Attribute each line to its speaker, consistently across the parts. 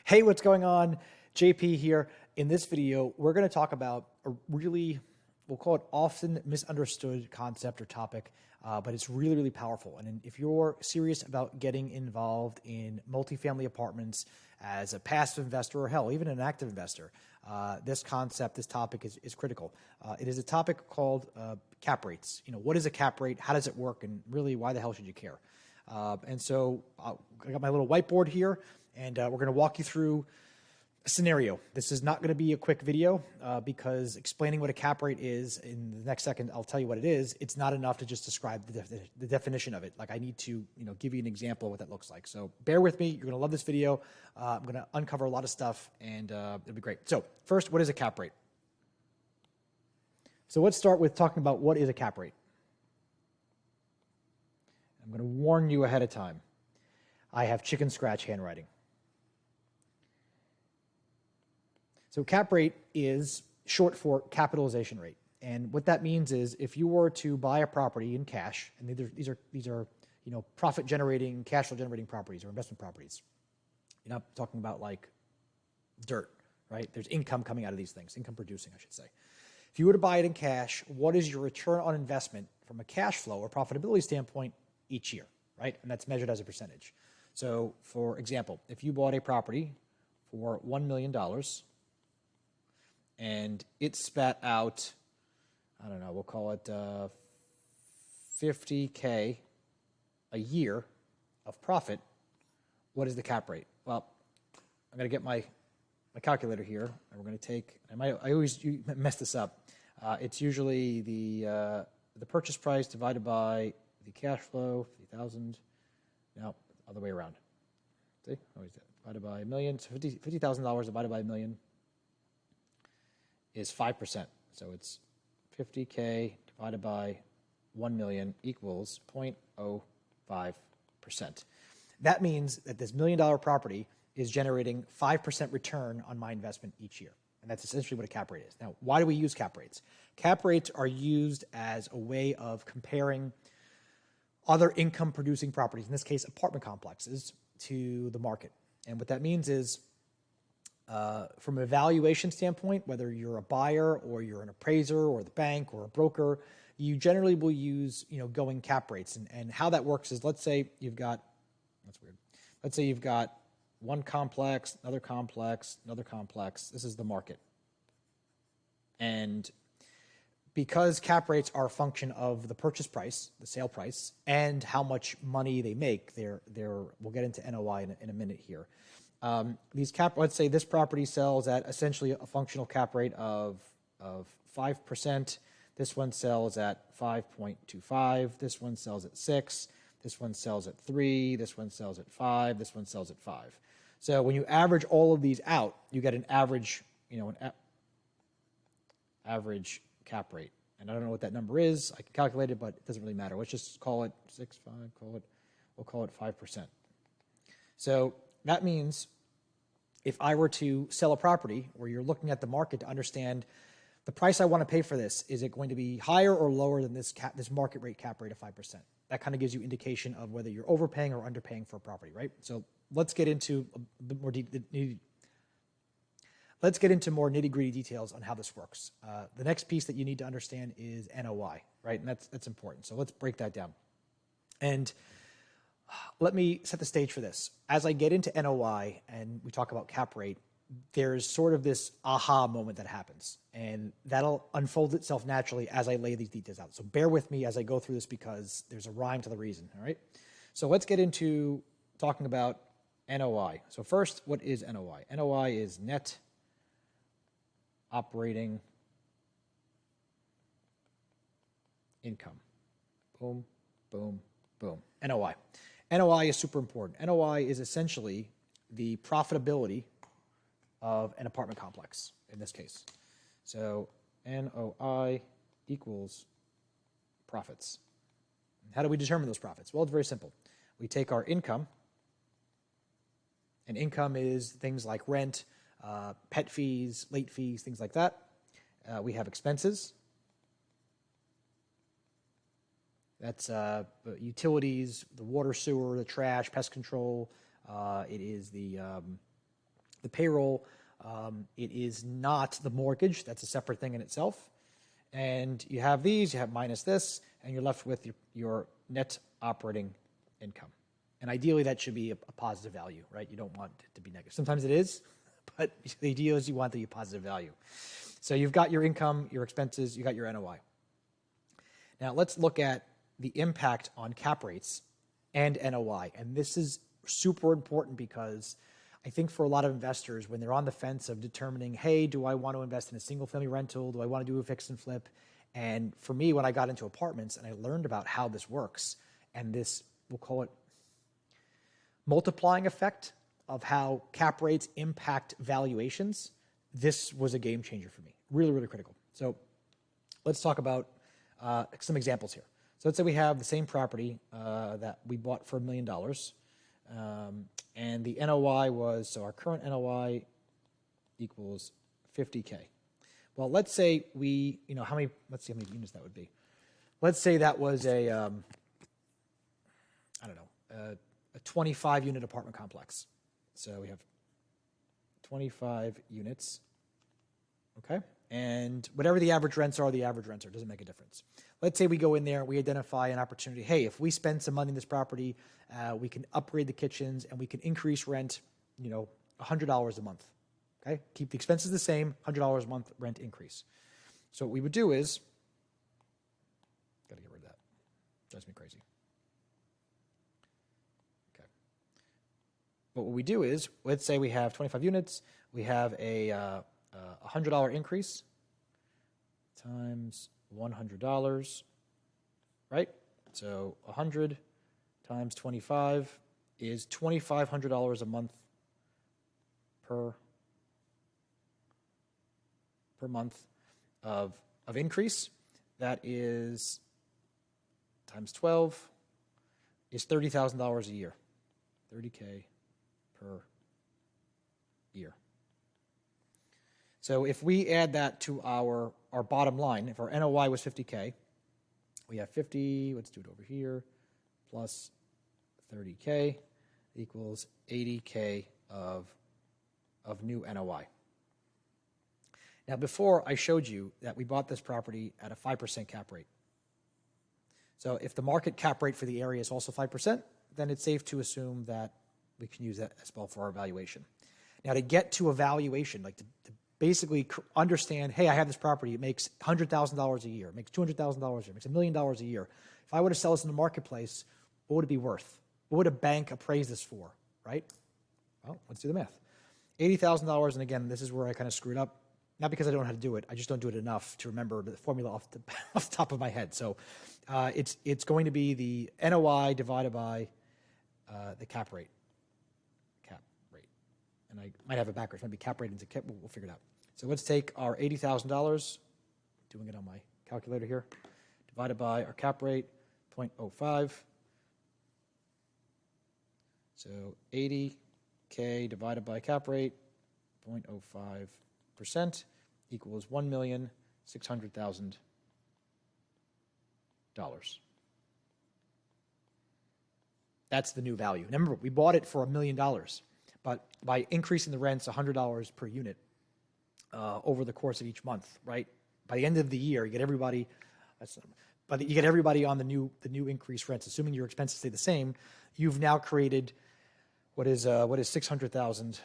Speaker 1: Hey, what's going on? JP here. In this video, we're going to talk about a really, we'll call it often misunderstood concept or topic, but it's really, really powerful. And if you're serious about getting involved in multifamily apartments as a passive investor or hell, even an active investor, this concept, this topic is critical. It is a topic called cap rates. You know, what is a cap rate? How does it work? And really, why the hell should you care? And so I got my little whiteboard here, and we're going to walk you through a scenario. This is not going to be a quick video because explaining what a cap rate is in the next second, I'll tell you what it is. It's not enough to just describe the definition of it. Like I need to, give you an example of what that looks like. So bear with me. You're going to love this video. I'm going to uncover a lot of stuff, and it'll be great. So first, what is a cap rate? So let's start with talking about what is a cap rate. I'm going to warn you ahead of time. I have chicken scratch handwriting. So cap rate is short for capitalization rate. And what that means is if you were to buy a property in cash, and these are profit generating, cash flow generating properties or investment properties. You're not talking about like dirt, right? There's income coming out of these things, income producing, I should say. If you were to buy it in cash, what is your return on investment from a cash flow or profitability standpoint each year, right? And that's measured as a percentage. So for example, if you bought a property for $1 million and it spat out, I don't know, we'll call it $50K a year of profit, what is the cap rate? Well, I'm going to get my calculator here, and we're going to take, I always mess this up. It's usually the purchase price divided by the cash flow, 50,000. No, other way around. See, always divided by a million. So $50,000 divided by a million is 5%. So it's 50K divided by 1 million equals 0.05%. That means that this $1 million property is generating 5% return on my investment each year. And that's essentially what a cap rate is. Now, why do we use cap rates? Cap rates are used as a way of comparing other income producing properties, in this case, apartment complexes, to the market. And what that means is, from a valuation standpoint, whether you're a buyer or you're an appraiser or the bank or a broker, you generally will use, going cap rates. And how that works is, let's say you've got, that's weird. Let's say you've got one complex, another complex, another complex. This is the market. And because cap rates are a function of the purchase price, the sale price, and how much money they make, we'll get into NOI in a minute here. Let's say this property sells at essentially a functional cap rate of 5%. This one sells at 5.25. This one sells at 6. This one sells at 3. This one sells at 5. This one sells at 5. So when you average all of these out, you get an average, average cap rate. And I don't know what that number is. I can calculate it, but it doesn't really matter. Let's just call it 6, 5, we'll call it 5%. So that means if I were to sell a property where you're looking at the market to understand the price I want to pay for this, is it going to be higher or lower than this market rate cap rate of 5%? That kind of gives you indication of whether you're overpaying or underpaying for a property, right? So let's get into a bit more Let's get into more nitty-gritty details on how this works. The next piece that you need to understand is NOI, right? And that's important. So let's break that down. And let me set the stage for this. As I get into NOI and we talk about cap rate, there's sort of this aha moment that happens. And that'll unfold itself naturally as I lay these details out. So bear with me as I go through this because there's a rhyme to the reason, all right? So let's get into talking about NOI. So first, what is NOI? NOI is net operating income. Boom, boom, boom. NOI. NOI is super important. NOI is essentially the profitability of an apartment complex in this case. So NOI equals profits. How do we determine those profits? Well, it's very simple. We take our income, and income is things like rent, pet fees, late fees, things like that. We have expenses. That's utilities, the water, sewer, the trash, pest control. It is the The payroll, it is not the mortgage. That's a separate thing in itself. And you have these, you have minus this, and you're left with your net operating income. And ideally, that should be a positive value, right? You don't want it to be negative. Sometimes it is, but the idea is you want the positive value. So you've got your income, your expenses, you got your NOI. Now let's look at the impact on cap rates and NOI. And this is super important because I think for a lot of investors, when they're on the fence of determining, hey, do I want to invest in a single family rental? Do I want to do a fix and flip? And for me, when I got into apartments and I learned about how this works and this, we'll call it multiplying effect of how cap rates impact valuations, this was a game changer for me. Really, really critical. So let's talk about some examples here. So let's say we have the same property that we bought for $1 million. And the NOI was, so our current NOI equals 50K. Well, let's say we, let's see how many units that would be. Let's say that was a 25 unit apartment complex. So we have 25 units, okay? And whatever the average rents are, it doesn't make a difference. Let's say we go in there, we identify an opportunity. Hey, if we spend some money in this property, we can upgrade the kitchens and we can increase rent, $100 a month, okay? Keep the expenses the same, $100 a month rent increase. So what we would do is, gotta get rid of that, drives me crazy. Okay. But what we do is, let's say we have 25 units, we have a $100 increase times $100, right? So 100 times 25 is $2,500 a month per month of increase. That is times 12 is $30,000 a year, 30K per year. So if we add that to our bottom line, if our NOI was 50K, we have 50, let's do it over here, plus 30K equals 80K of new NOI. Now before I showed you that we bought this property at a 5% cap rate. So if the market cap rate for the area is also 5%, then it's safe to assume that we can use that as well for our valuation. Now to get to a valuation, like to basically understand, hey, I have this property, it makes $100,000 a year, it makes $200,000 a year, it makes $1 million a year. If I were to sell this in the marketplace, what would it be worth? What would a bank appraise this for, right? Well, let's do the math. $80,000, and again, this is where I kind of screwed up. Not because I don't know how to do it, I just don't do it enough to remember the formula off the top of my head. So it's going to be the NOI divided by the cap rate. And I might have it backwards. Maybe cap rate into cap. We'll figure it out. So let's take our $80,000, doing it on my calculator here, divided by our cap rate, 0.05. So 80K divided by cap rate, 0.05% equals $1,600,000. That's the new value. Remember, we bought it for $1 million. But by increasing the rents $100 per unit over the course of each month, right? By the end of the year, you get everybody. You get everybody on the new increased rents. Assuming your expenses stay the same, you've now created what is 600,000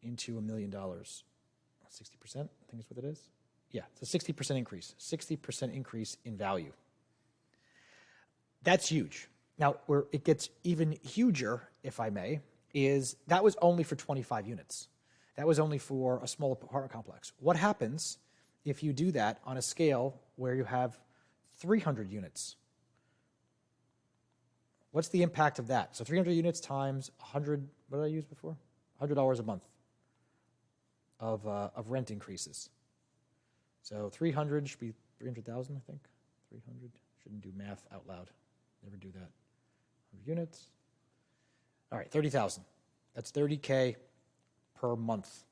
Speaker 1: into $1 million. 60%, I think is what it is. Yeah, it's a 60% increase. 60% increase in value. That's huge. Now, where it gets even huger, if I may, is that was only for 25 units. That was only for a small apartment complex. What happens if you do that on a scale where you have 300 units? What's the impact of that? So 300 units times 100, what did I use before? $100 a month of rent increases. So 300 should be 300,000, I think. 300, shouldn't do math out loud. Never do that. 100 units. All right, 30,000. That's 30K per month.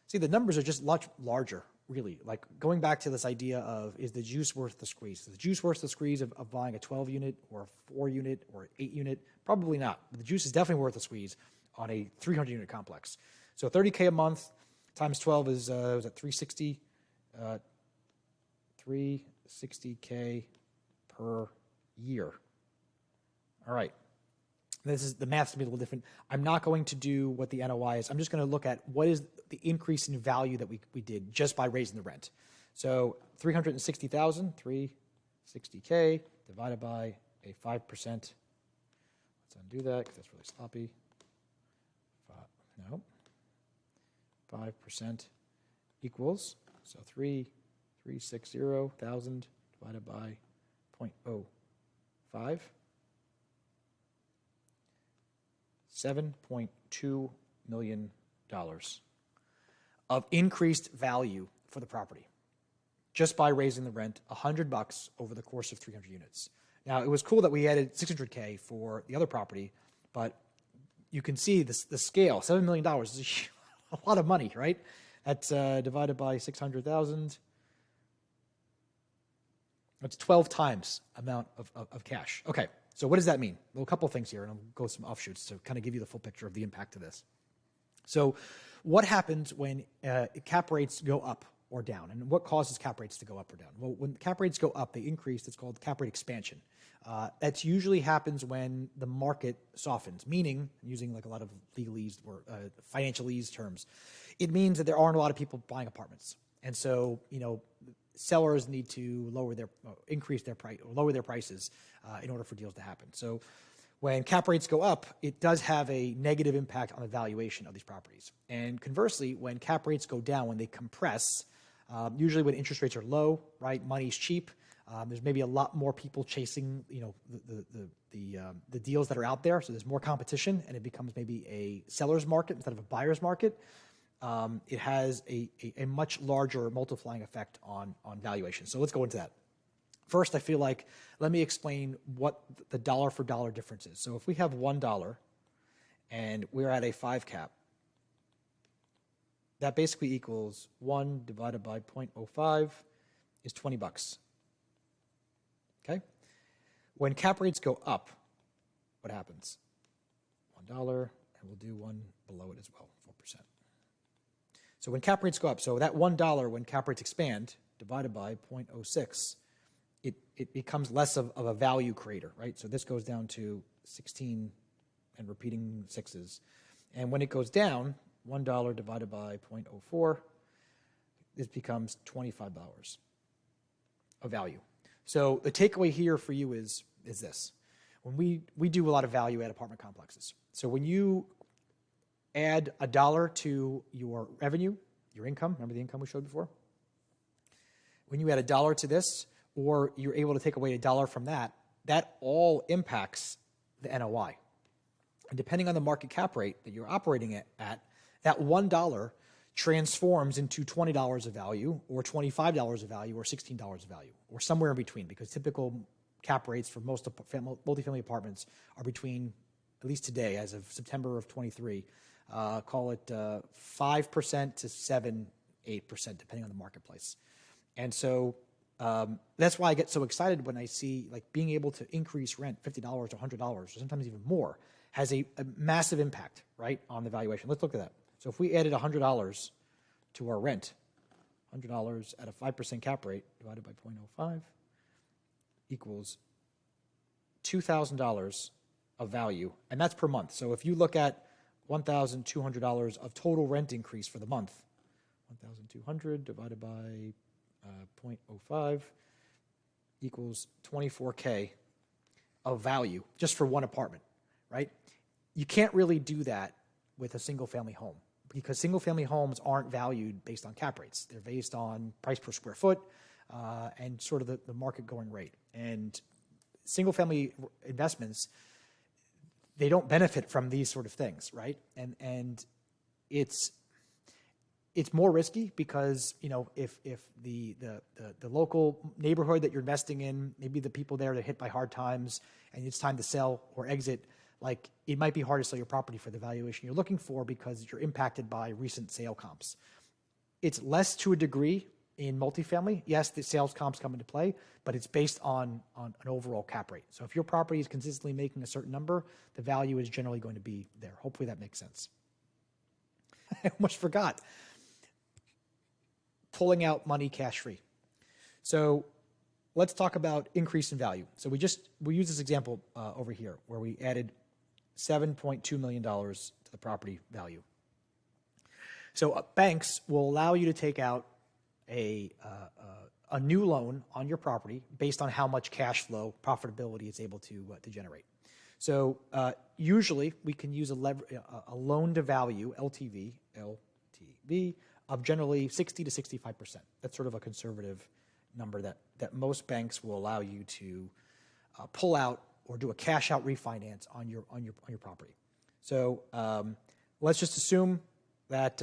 Speaker 1: See, the numbers are just much larger really. Like going back to this idea of, is the juice worth the squeeze? Is the juice worth the squeeze of buying a 12 unit or a 4 unit or an 8 unit? Probably not. But the juice is definitely worth the squeeze on a 300 unit complex. So $30K a month times 12 is, was that 360? 360K per year. All right. This is, the math's gonna be a little different. I'm not going to do what the NOI is. I'm just going to look at what is the increase in value that we did just by raising the rent. So 360,000, 360K divided by a 5%. Let's undo that because that's really sloppy. No. 5% equals, so 360,000 divided by 0.05. $7.2 million of increased value for the property just by raising the rent $100 over the course of 300 units. Now, it was cool that we added $600K for the other property, but you can see the scale. $7 million is a lot of money, right? That's divided by 600,000. That's 12 times amount of cash. Okay. So what does that mean? Well, a couple of things here, and I'll go some offshoots to kind of give you the full picture of the impact of this. So what happens when cap rates go up or down? And what causes cap rates to go up or down? Well, when cap rates go up, they increase. It's called cap rate expansion. That usually happens when the market softens, meaning, using like a lot of legalese or financialese terms, it means that there aren't a lot of people buying apartments. And so, sellers need to increase their price, or lower their prices in order for deals to happen. So when cap rates go up, it does have a negative impact on the valuation of these properties. And conversely, when cap rates go down, when they compress, usually when interest rates are low, right, money's cheap, there's maybe a lot more people chasing, the deals that are out there. So there's more competition, and it becomes maybe a seller's market instead of a buyer's market. It has a much larger multiplying effect on valuation. So let's go into that. First, I feel like, let me explain what the dollar for dollar difference is. So if we have $1 and we're at a 5 cap, that basically equals 1 divided by 0.05 is $20. Okay? When cap rates go up, what happens? $1, and we'll do one below it as well, 4%. So when cap rates go up, so that $1 when cap rates expand, divided by 0.06, it becomes less of a value creator, right? So this goes down to 16 and repeating sixes. And when it goes down, $1 divided by 0.04, this becomes $25 of value. So the takeaway here for you is this. When we do a lot of value add apartment complexes. So when you add $1 to your revenue, your income, remember the income we showed before? When you add $1 to this, or you're able to take away $1 from that, that all impacts the NOI. And depending on the market cap rate that you're operating at, that $1 transforms into $20 of value, or $25 of value, or $16 of value, or somewhere in between, because typical cap rates for most multifamily apartments are between, at least today, as of September of 23, call it 5% to 7-8%, depending on the marketplace. And so that's why I get so excited when I see like being able to increase rent $50 or $100 or sometimes even more has a massive impact, right, on the valuation. Let's look at that. So if we added $100 to our rent, $100 at a 5% cap rate divided by 0.05 equals $2,000 of value, and that's per month. So if you look at $1,200 of total rent increase for the month, 1,200 divided by 0.05 equals 24K of value just for one apartment, right? You can't really do that with a single family home because single family homes aren't valued based on cap rates. They're based on price per square foot and sort of the market going rate. And single family investments, they don't benefit from these sort of things, right? And it's more risky because, if the local neighborhood that you're investing in, maybe the people there that are hit by hard times and it's time to sell or exit, like it might be hard to sell your property for the valuation you're looking for because you're impacted by recent sale comps. It's less to a degree in multifamily, yes, the sales comps come into play, but it's based on an overall cap rate. So if your property is consistently making a certain number, the value is generally going to be there. Hopefully that makes sense. I almost forgot. Pulling out money cash free. So let's talk about increase in value. So we use this example over here where we added $7.2 million to the property value. So banks will allow you to take out a new loan on your property based on how much cash flow profitability it's able to generate. So usually we can use a loan to value LTV of generally 60 to 65%. That's sort of a conservative number that most banks will allow you to pull out or do a cash out refinance on your property. So let's just assume that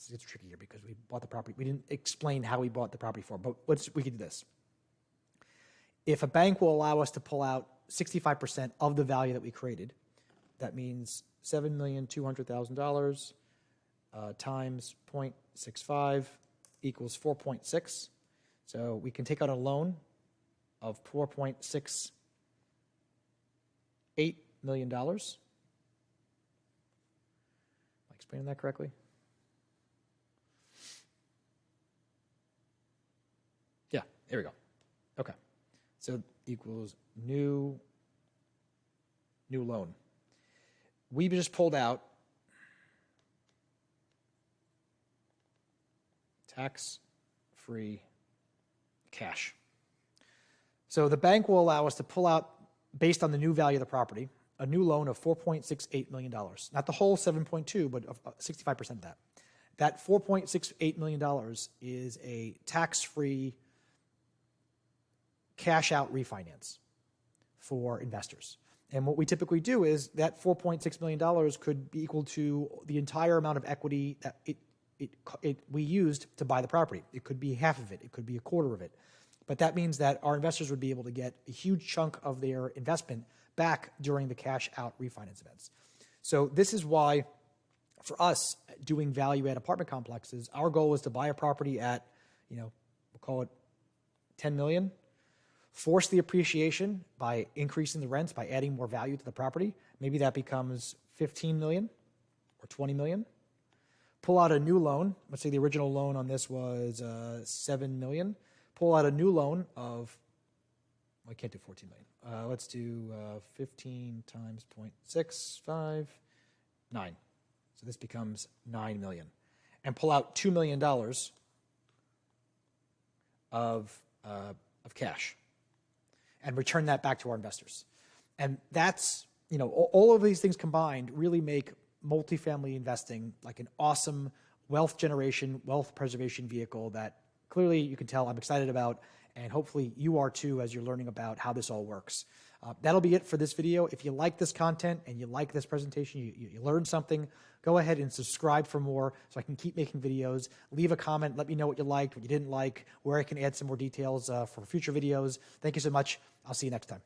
Speaker 1: it's tricky here because we bought the property. We didn't explain how we bought the property for, but we could do this. If a bank will allow us to pull out 65% of the value that we created, that means $7,200,000 times 0.65 equals 4.6. So we can take out a loan of $4.68 million. Am I explaining that correctly? Yeah, there we go. Okay. So equals new loan. We just pulled out tax-free cash. So the bank will allow us to pull out, based on the new value of the property, a new loan of $4.68 million. Not the whole 7.2, but 65% of that. That $4.68 million is a tax-free cash out refinance for investors. And what we typically do is that $4.6 million could be equal to the entire amount of equity that we used to buy the property. It could be half of it. It could be a quarter of it. But that means that our investors would be able to get a huge chunk of their investment back during the cash out refinance events. So this is why, for us, doing value add apartment complexes, our goal is to buy a property at, we'll call it 10 million, force the appreciation by increasing the rents, by adding more value to the property. Maybe that becomes 15 million or 20 million. Pull out a new loan. Let's say the original loan on this was 7 million. Pull out a new loan of, I can't do 14 million. Let's do 15 times 0.65, 9. So this becomes 9 million. And pull out $2 million of cash and return that back to our investors. And that's, all of these things combined really make multifamily investing like an awesome wealth generation, wealth preservation vehicle that clearly you can tell I'm excited about, and hopefully you are too as you're learning about how this all works. That'll be it for this video. If you like this content and you like this presentation, you learned something, go ahead and subscribe for more so I can keep making videos. Leave a comment. Let me know what you liked, what you didn't like, where I can add some more details for future videos. Thank you so much. I'll see you next time.